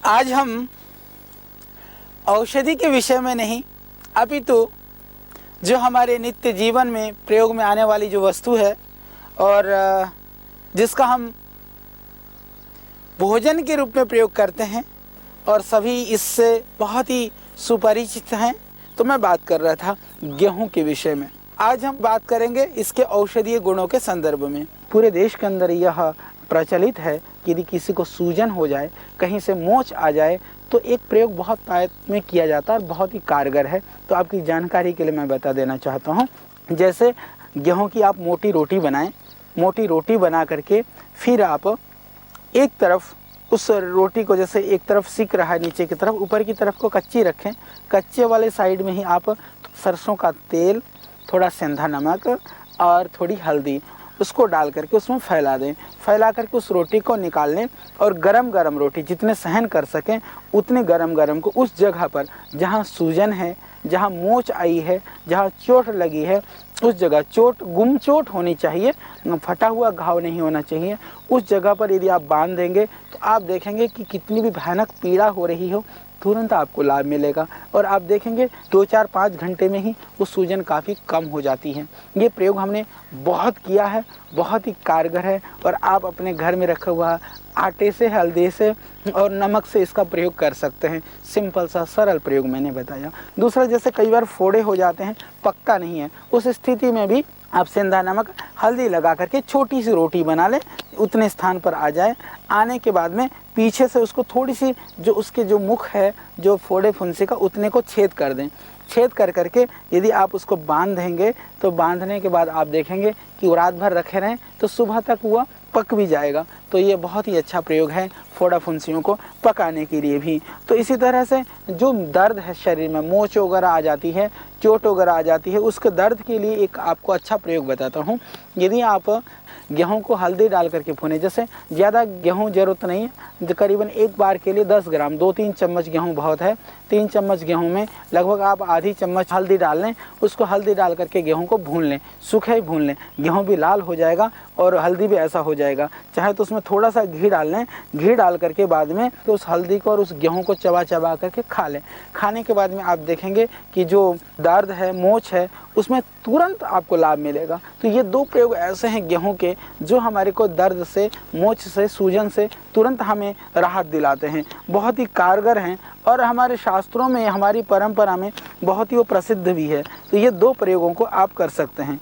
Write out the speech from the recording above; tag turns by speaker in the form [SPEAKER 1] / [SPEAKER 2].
[SPEAKER 1] आज हम औषधि के विषय में नहीं, अपितु जो हमारे नित्य जीवन में प्रयोग में आने वाली जो वस्तु है और जिसका हम भोजन के रूप में प्रयोग करते हैं और सभी इससे बहुत ही सुपरिचित हैं, तो मैं बात कर रहा था गेहूं के विषय में। आज हम बात करेंगे इसके औषधीय गुणों के संदर्भ में। पूरे देश के अंदर यह प्रचलित है कि यदि किसी को सूजन हो जाए, कहीं से मोच आ जाए, तो एक प्रयोग बहुत तायत में किया जाता है और बहुत ही कारगर है। तो आपकी जानकारी के लिए मैं बता देना चाहता हूँ। जैसे गेहूं की आप मोटी रोटी बनाएं, मोटी रोटी बना करके फिर आप एक तरफ उस रोटी को, जैसे एक तरफ सिक रहा है नीचे की तरफ, ऊपर की तरफ को कच्ची रखें। कच्चे वाले साइड में ही आप सरसों का तेल, थोड़ा सेंधा नमक और थोड़ी हल्दी उसको डाल करके उसमें फैला दें। फैला करके उस रोटी को निकाल लें और गरम गरम रोटी जितने सहन कर सकें उतने गरम गरम को उस जगह पर जहाँ सूजन है, जहाँ मोच आई है, जहाँ चोट लगी है, उस जगह चोट गुम चोट होनी चाहिए, फटा हुआ घाव नहीं होना चाहिए। उस जगह पर यदि आप बांध देंगे तो आप देखेंगे कि कितनी भी भयानक पीड़ा हो रही हो, तुरंत आपको लाभ मिलेगा और आप देखेंगे 2-4-5 घंटे में ही वो सूजन काफ़ी कम हो जाती है। ये प्रयोग हमने बहुत किया है, बहुत ही कारगर है और आप अपने घर में रखा हुआ आटे से, हल्दी से और नमक से इसका प्रयोग कर सकते हैं। सिंपल सा सरल प्रयोग मैंने बताया। दूसरा, जैसे कई बार फोड़े हो जाते हैं, पकता नहीं है, उस स्थिति में भी आप सेंधा नमक हल्दी लगा करके छोटी सी रोटी बना लें, उतने स्थान पर आ जाए। आने के बाद में पीछे से उसको थोड़ी सी जो उसके जो मुख है, जो फोड़े फुंसी का, उतने को छेद कर दें। छेद कर करके यदि आप उसको बांध देंगे तो बांधने के बाद आप देखेंगे कि रात भर रखे रहें तो सुबह तक वह पक भी जाएगा। तो ये बहुत ही अच्छा प्रयोग है फोड़ा फुंसियों को पकाने के लिए भी। तो इसी तरह से जो दर्द है शरीर में, मोच वगैरह आ जाती है, चोट वगैरह आ जाती है, उसके दर्द के लिए एक आपको अच्छा प्रयोग बताता हूँ। यदि आप गेहूं को हल्दी डाल करके भुने, जैसे ज़्यादा गेहूं ज़रूरत नहीं है, करीबन एक बार के लिए 10 ग्राम, 2-3 चम्मच गेहूं बहुत है। 3 चम्मच गेहूं में लगभग आप आधी चम्मच हल्दी डाल लें। उसको हल्दी डाल करके गेहूं को भून लें, सूखे ही भून लें। गेहूं भी लाल हो जाएगा और हल्दी भी ऐसा हो जाएगा। चाहे तो उसमें थोड़ा सा घी डाल लें। घी डाल करके बाद में तो उस हल्दी को और उस गेहूं को चबा चबा करके खा लें। खाने के बाद में आप देखेंगे कि जो दर्द है, मोच है, उसमें तुरंत आपको लाभ मिलेगा। तो ये 2 प्रयोग ऐसे हैं गेहूं के जो हमारे को दर्द से, मोच से, सूजन से तुरंत हमें राहत दिलाते हैं। बहुत ही कारगर हैं और हमारे शास्त्रों में, हमारी परंपरा में बहुत ही वो प्रसिद्ध भी है। तो ये 2 प्रयोगों को आप कर सकते हैं।